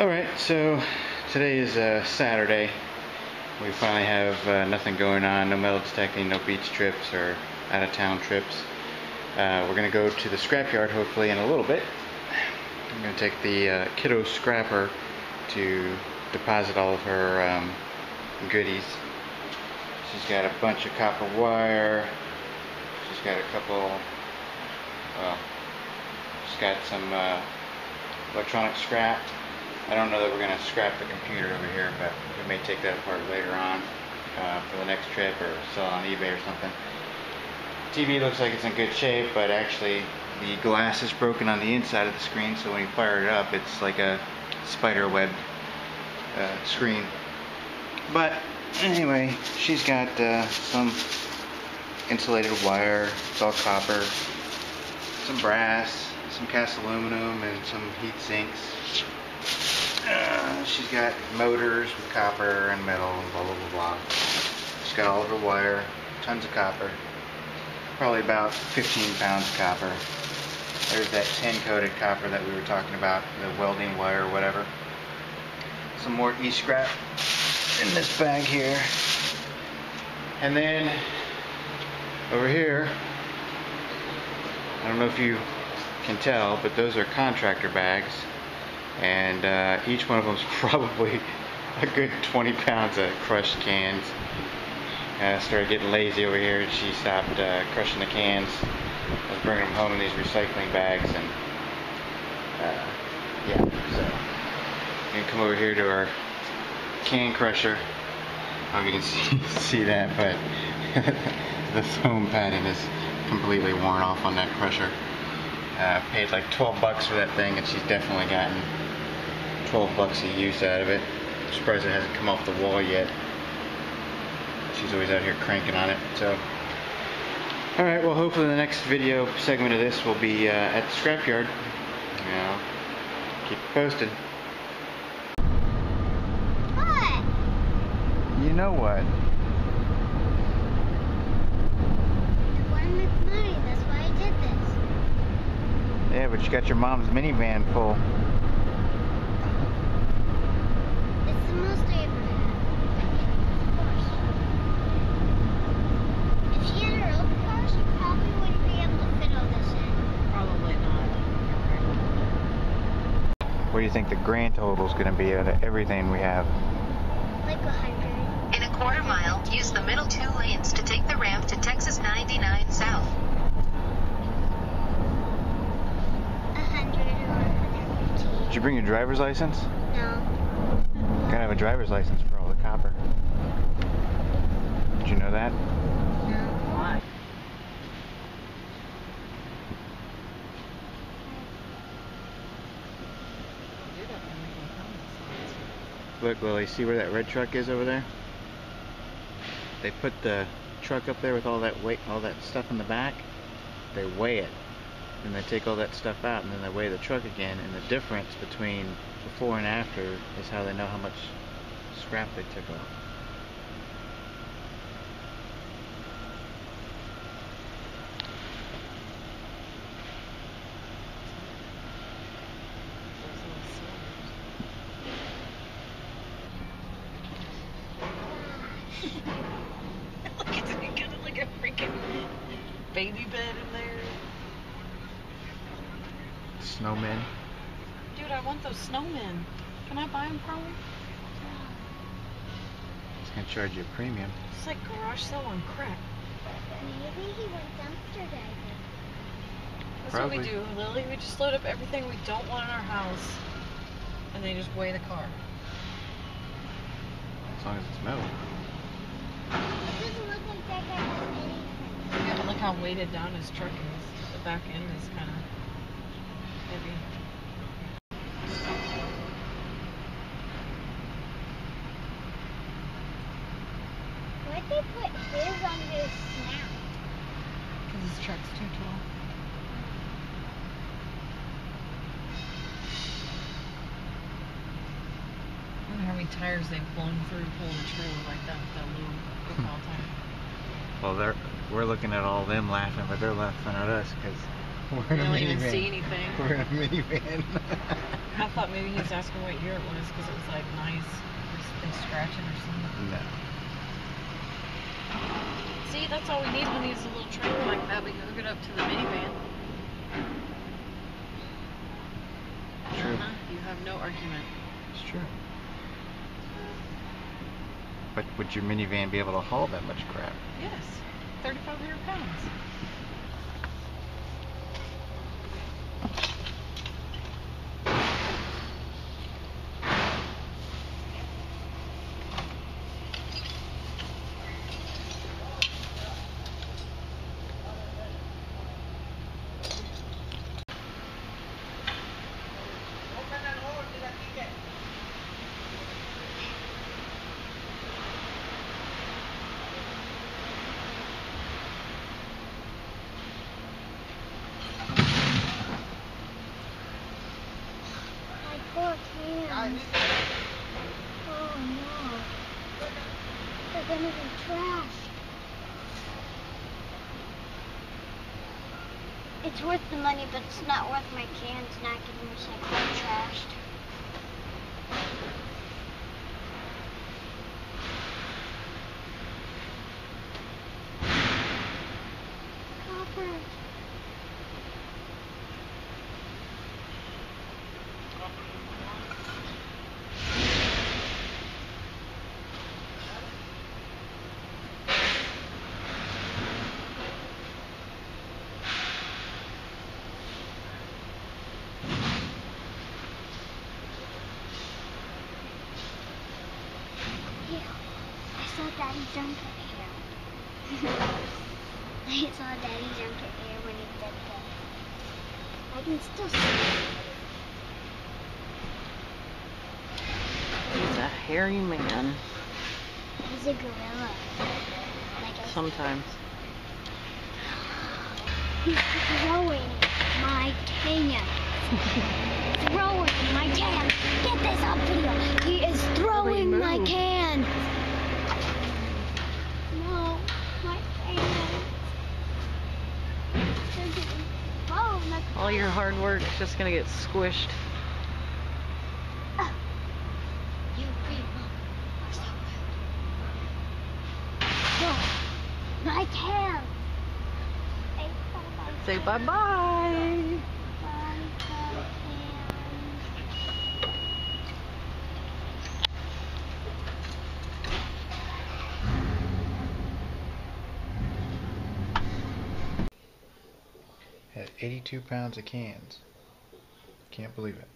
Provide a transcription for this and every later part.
Alright, so today is Saturday. We finally have nothing going on, no metal detecting, no beach trips or out of town trips. We're going to go to the scrapyard hopefully in a little bit. I'm going to take the Kiddo Scrapper to deposit all of her goodies. She's got a bunch of copper wire. She's got a couple, well, she's got some electronic scrap. I don't know that we're going to scrap the computer over here, but we may take that apart later on for the next trip or sell it on eBay or something. TV looks like it's in good shape, but actually the glass is broken on the inside of the screen, so when you fire it up, it's like a spider web screen. But anyway, she's got some insulated wire, it's all copper, some brass, some cast aluminum, and some heat sinks. She's got motors with copper and metal and blah blah blah blah. She's got all of her wire, tons of copper, probably about 15 pounds of copper. There's that tin coated copper that we were talking about, the welding wire or whatever. Some more e-scrap in this bag here. And then over here, I don't know if you can tell, but those are contractor bags. And each one of them is probably a good 20 pounds of crushed cans. I started getting lazy over here and she stopped crushing the cans. I was bringing them home in these recycling bags, and yeah, so you can come over here to our can crusher. I don't know if you can see that, but the foam padding is completely worn off on that crusher. Paid like 12 bucks for that thing, and she's definitely gotten 12 bucks a use out of it. I'm surprised it hasn't come off the wall yet. She's always out here cranking on it. So, alright, well hopefully the next video segment of this will be at the scrapyard. Now, keep it posted. What? You know what? I want to make money, that's why I did this. Yeah, but you got your mom's minivan full. It's the most I ever had. Of course. If she had her own car, she probably wouldn't be able to fit all this in. Probably not. What do you think the grand total is going to be out of everything we have? Like 100. In a quarter mile, use the middle 2 lanes to take the ramp to Texas 99 South. 100 or 150. Did you bring your driver's license? No. You gotta have a driver's license for all the copper. Did you know that? No. Why? Look, Lily, see where that red truck is over there? They put the truck up there with all that weight, all that stuff in the back. They weigh it, and they take all that stuff out, and then they weigh the truck again, and the difference between before and after is how they know how much scrap they took off. Look at it, you got like a freaking baby bed in there. Snowmen. Dude, I want those snowmen. Can I buy them from him? It's gonna charge you a premium. It's like garage sale on crack. Maybe he went dumpster diving. That's Probably. what we do, Lily. We just load up everything we don't want in our house, and they just weigh the car. As long as it's metal. It doesn't look like that guy has anything. Yeah, but look how weighted down his truck is. The back end is kind of heavy. Why'd they put his on his snout? Because his truck's too tall. I wonder how many tires they've blown through pulling a trailer like that with that little football tire. Well, we're looking at all them laughing, but they're laughing at us because We're I in a don't even minivan. see anything. We're in a minivan. I thought maybe he was asking what year it was because it was like nice. They scratching or something. No. See, that's all we need when he's a little trailer like that. We can hook it up to the minivan. True. You have no argument. It's true. But would your minivan be able to haul that much crap? Yes, 3,500 pounds. Poor cans. Oh no. They're gonna be trashed. It's worth the money, but it's not worth my cans not getting recycled and trashed. Copper. I saw Daddy jump at air. I saw Daddy jump at air when he did that. I can still see it. He's a hairy man. He's a gorilla. Like I Sometimes. He's throwing my can. Throwing my can. Get this on video. He is throwing my can. No, my can. Oh, my All your hard work is just gonna get squished. You people are so rude. No, my can. Say bye-bye. Had 82 pounds of cans. Can't believe it.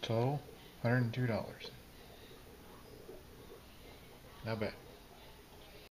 Total $102. Not bad.